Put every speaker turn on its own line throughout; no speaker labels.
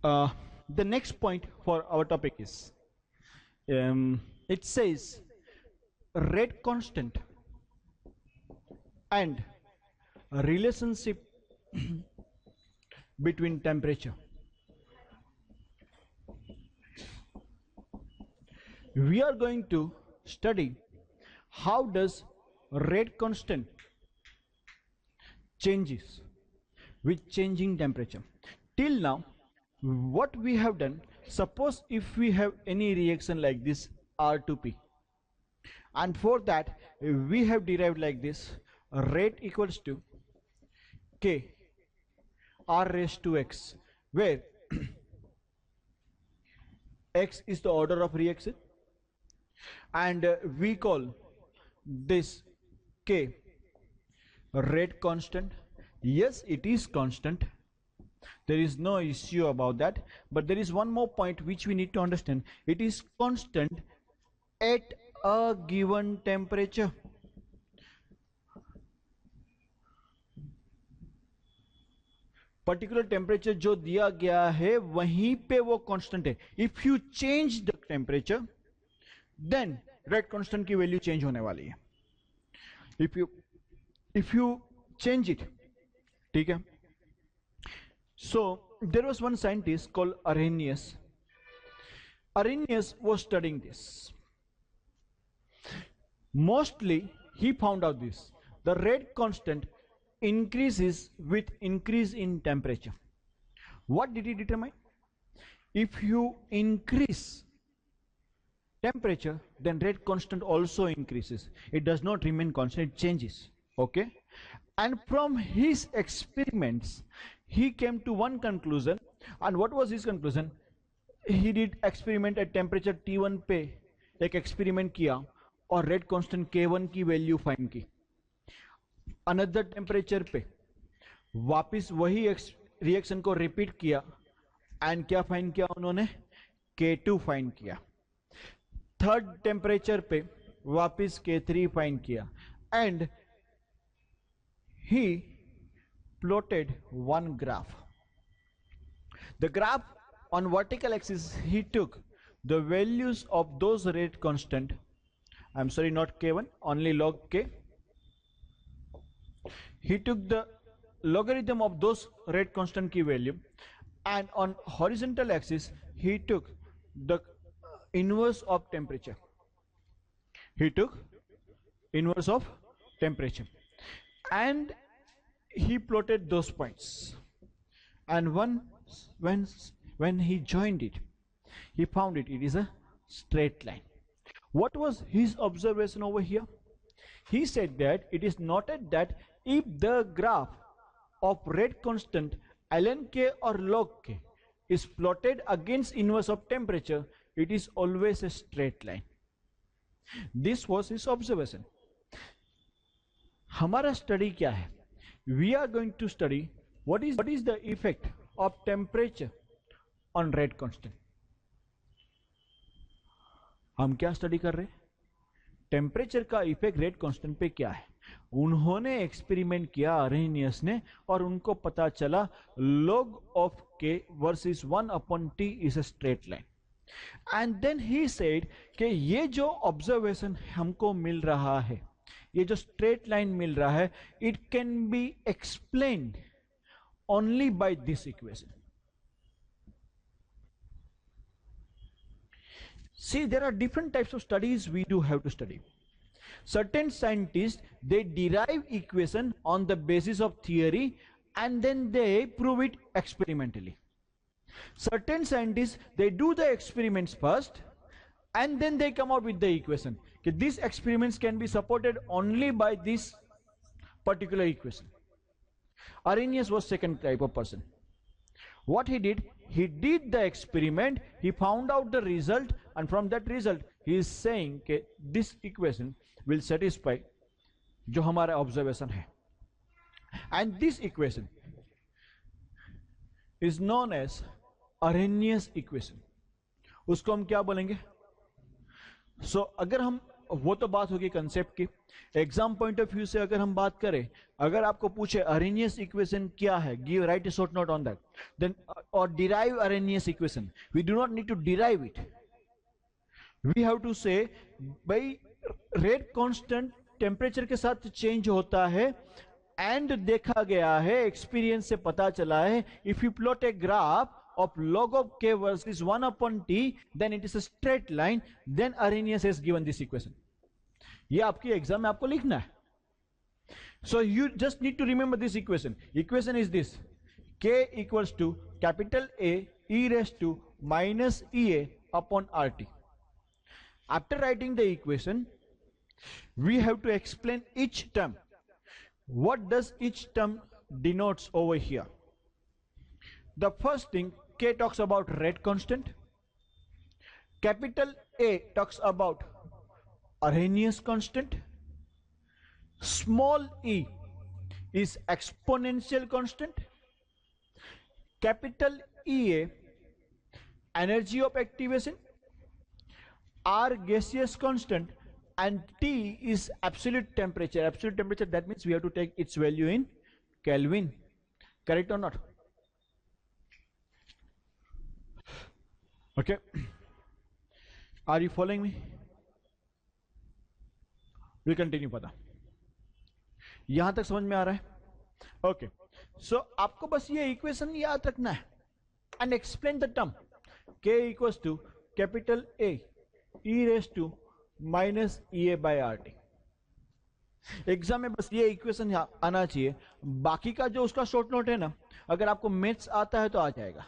Uh, the next point for our topic is, it says rate constant and relationship between temperature. We are going to study how does rate constant changes with changing temperature. Till now, what we have done, suppose if we have any reaction like this R2P, and for that we have derived like this, rate equals to K R raised to X, where X is the order of reaction, and we call this K rate constant. Yes, it is constant, there is no issue about that, but there is one more point which we need to understand. It is constant at a given temperature. Particular temperature जो दिया गया है वहीं पे वो constant है. If you change the temperature then rate constant की value change होने वाली है. इफ यू चेंज इट, ठीक है. So there was one scientist called Arrhenius. Arrhenius was studying this. Mostly he found out this: the rate constant increases with increase in temperature. What did he determine? If you increase temperature, then rate constant also increases. It does not remain constant, it changes. Okay, and from his experiments he came to one conclusion. And what was his conclusion? He did experiment at temperature T1 पे एक experiment किया और rate constant K1 की value find की. Another temperature पे वापस वही reaction को रिपीट किया एंड क्या फाइंड किया उन्होंने? K2 फाइंड किया. थर्ड टेम्परेचर पे वापस K3 फाइंड किया and he plotted one graph. The graph on vertical axis, he took the values of those rate constant, I'm sorry, not K1, only log K. He took the logarithm of those rate constant key value, and on horizontal axis he took the inverse of temperature. He took inverse of temperature and he plotted those points, and when he joined it, he found it is a straight line. What was his observation over here? He said that it is noted that if the graph of rate constant ln k or log k is plotted against inverse of temperature, it is always a straight line. This was his observation. हमारा study क्या है? We are going to study what is the effect of temperature on rate constant. हम क्या study कर रहे हैं? Temperature का effect rate constant पे क्या है. उन्होंने एक्सपेरिमेंट किया अरेनियस ने, और उनको पता चला log of k versus 1/t is a straight line. And then he said कि ये जो ऑब्जर्वेशन हमको मिल रहा है, ये जो स्ट्रेट लाइन मिल रहा है, it can be explained only by this equation. See, there are different types of studies we do have to study. Certain scientists, they derive equation on the basis of theory and then they prove it experimentally. Certain scientists, they do the experiments first and then they come out with the equation. Okay, these experiments can be supported only by this particular equation. Arrhenius was second type of person. What he did the experiment, he found out the result, and from that result he is saying that this equation will satisfy जो हमारा observation है. And this equation is known as Arrhenius equation. उसको हम क्या बोलेंगे? So अगर हम वो तो बात होगी कंसेप्ट की। एग्जाम पॉइंट ऑफ व्यू से अगर हम बात करें, अगर आपको पूछे अरेनियस इक्वेशन क्या है, give write short note on that, then और derive Arrhenius equation, we do not need to derive it, we have to say भाई रेट कांस्टेंट टेम्परेचर के साथ चेंज होता है, एंड देखा गया है, एक्सपीरियंस से पता चला है, if you plot a graph of log of k versus 1 upon t, then it is a straight line, then Arrhenius has given this equation. ये आपकी एग्जाम में आपको लिखना है. So you just need to remember this equation. Equation is this: k equals to capital A e raised to minus EA upon RT. After writing the equation, we have to explain each term. What does each term denotes over here? The first thing, K talks about rate constant, capital A talks about Arrhenius constant, small e is exponential constant, capital EA energy of activation, R gaseous constant, and T is absolute temperature. Absolute temperature, that means we have to take its value in Kelvin. Correct or not? Okay, are you following me? We'll continue पता, यहां तक समझ में आ रहा है? Okay, so आपको बस ये इक्वेशन याद रखना है and explain the term k equals to capital A e raised to minus EA by RT. Exam में बस ये इक्वेशन आना चाहिए, बाकी का जो उसका शॉर्ट नोट है ना, अगर आपको मैथ्स आता है तो आ जाएगा.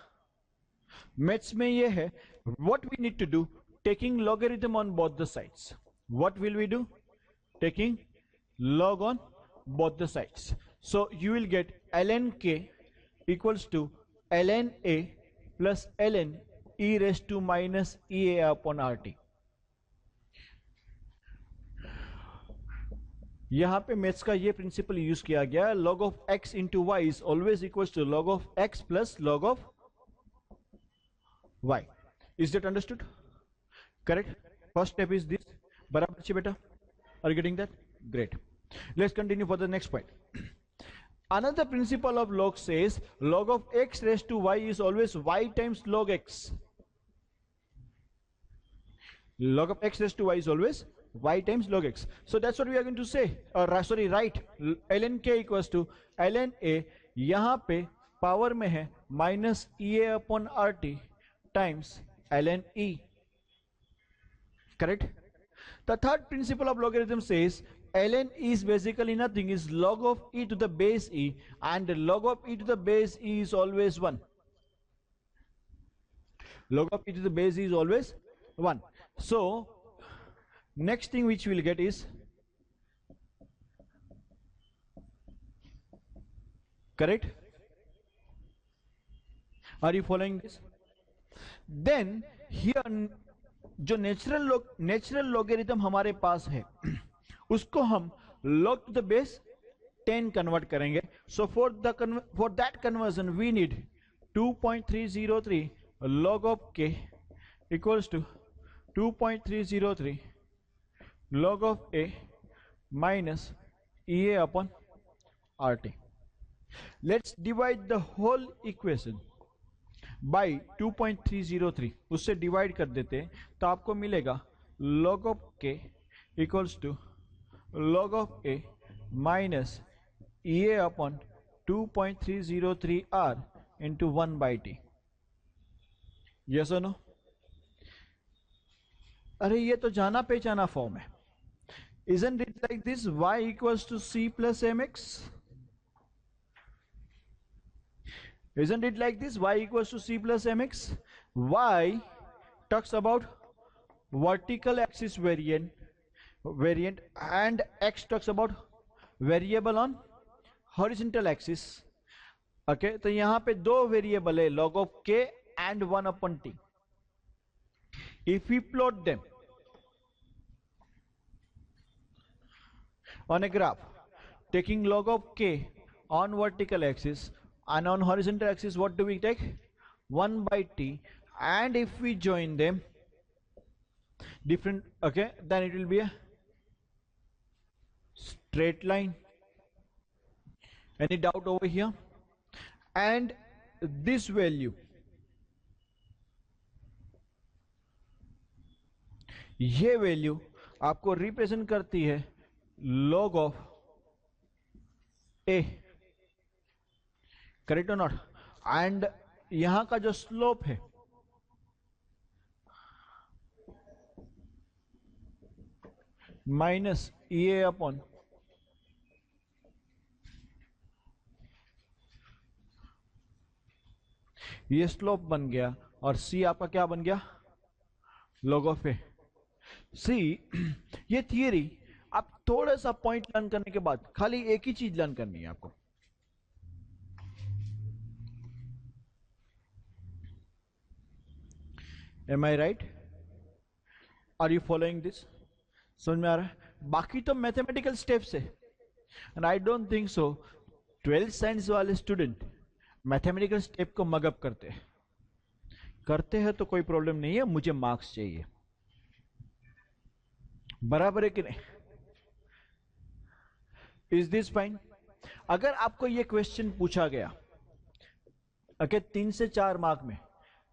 मैथ्स में ये है, what we need to do, taking logarithm on both the sides. What will we do? Taking log on both the sides. So you will get ln k equals to ln A plus ln e raised to minus EA upon RT. यहां पे maths का ये principal use किया गया, log of x into y is always equals to log of x plus log of y. Is that understood? Correct? First step is this. बराबर छी बेटा? Are you getting that? Great. Let's continue for the next point. Another principle of log says log of x raised to y is always y times log x. Log of x raised to y is always y times log x. So that's what we are going to say. Write ln k equals to ln a, यहां पे power में है minus EA upon RT times ln E. Correct? The third principle of logarithm says ln E is basically nothing, is log of e to the base e, and log of e to the base e is always 1. Log of e to the base e is always 1. So next thing which we'll get is, correct? Are you following this? Then here जो natural logarithm हमारे पास है उसको हम log to the base 10 convert करेंगे. So for that conversion we need 2.303 log of k equals to 2.303 log of a minus EA upon RT. Let's divide the whole equation by 2.303. उससे divide कर देते हैं तो आपको मिलेगा log of k equals to log of a minus EA upon 2.303 R into 1 by t. Yes or no? अरे ये तो जाना पहचाना फॉर्म है. Isn't it like this? Y equals to c plus mx. Isn't it like this? Y equals to c plus mx. Y talks about vertical axis variant and x talks about variable on horizontal axis. Okay, तो यहां पे दो variable है, log of k and 1 upon t. If we plot them on a graph, taking log of k on vertical axis and on horizontal axis, what do we take? 1 by t, and if we join them different, okay, then it will be a straight line. Any doubt over here? And this value, ये value आपको represent करती है log of A, correct और not? And यहां का जो slope है minus ए upon ये स्लोप बन गया, और सी आपका क्या बन गया? log ऑफ ए. सी ये थियरी आप थोड़ा सा पॉइंट लर्न करने के बाद खाली एक ही चीज लर्न करनी है आपको. Am I right? Are you following this? समझ में आ रहा है? बाकी तो मैथमेटिकल स्टेप्स है, and I don't think so 12th science वाले स्टूडेंट मैथमेटिकल स्टेप को मगअप करते हैं तो कोई प्रॉब्लम नहीं है, मुझे मार्क्स चाहिए. बराबर है कि नहीं? Is this fine? अगर आपको यह क्वेश्चन पूछा गया अगर 3 से 4 मार्क में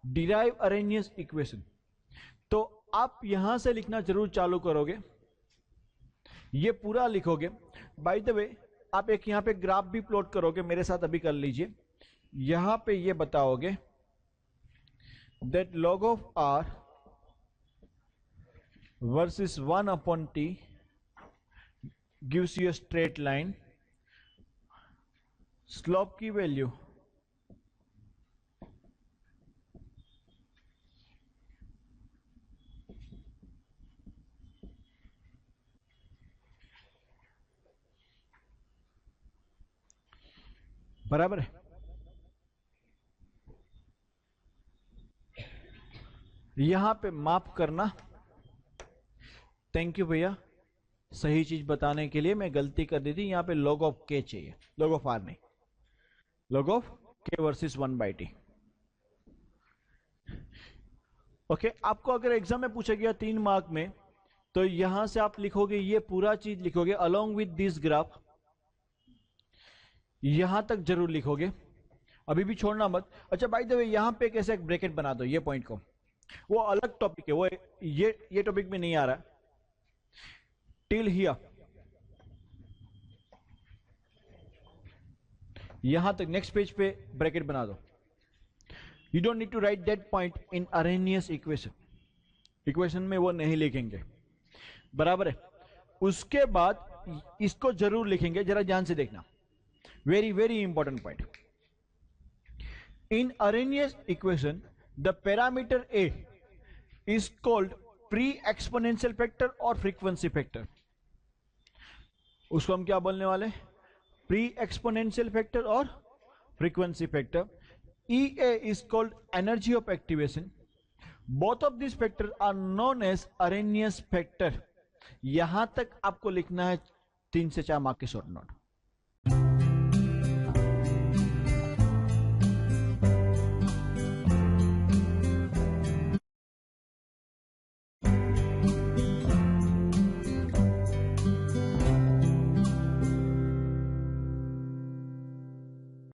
डिराइव अरेनियस इक्वेशन, तो आप यहां से लिखना जरूर चालू करोगे, ये पूरा लिखोगे. बाय द वे आप एक यहां पे ग्राफ भी प्लॉट करोगे, मेरे साथ अभी कर लीजिए. यहां पे ये बताओगे that log of r versus 1 upon t gives you a straight line. Slope की वैल्यू बराबर है. यहां पे माफ करना, थैंक यू भैया, सही चीज बताने के लिए. मैं गलती कर दी थी, यहां पे log ऑफ k चाहिए, log ऑफ r नहीं, log of k versus 1/t. Okay, आपको अगर एग्जाम में पूछा गया 3 मार्क में, तो यहां से आप लिखोगे, ये पूरा चीज लिखोगे अलोंग विद दिस ग्राफ, यहां तक जरूर लिखोगे, अभी भी छोड़ना मत. अच्छा बाय द वे यहां पे कैसे एक ब्रैकेट बना दो, ये पॉइंट को, वो अलग टॉपिक है, वो ये टॉपिक में नहीं आ रहा. टिल हियर, यहां तक नेक्स्ट पेज पे ब्रैकेट बना दो. You don't need to write that point in Arrhenius equation में वो नहीं लिखेंगे, बराबर है. उसके बाद इसको जरूर लिखेंगे, जरा ध्यान से देखना, very very important point. In Arrhenius equation the parameter a is called pre-exponential factor और frequency factor. उसको हम क्या बोलने वाले? pre-exponential factor और frequency factor. EA is called energy of activation. Both of these factors are known as Arrhenius factor. यहां तक आपको लिखना है 3 से 4 मार्क के शॉर्ट नोट.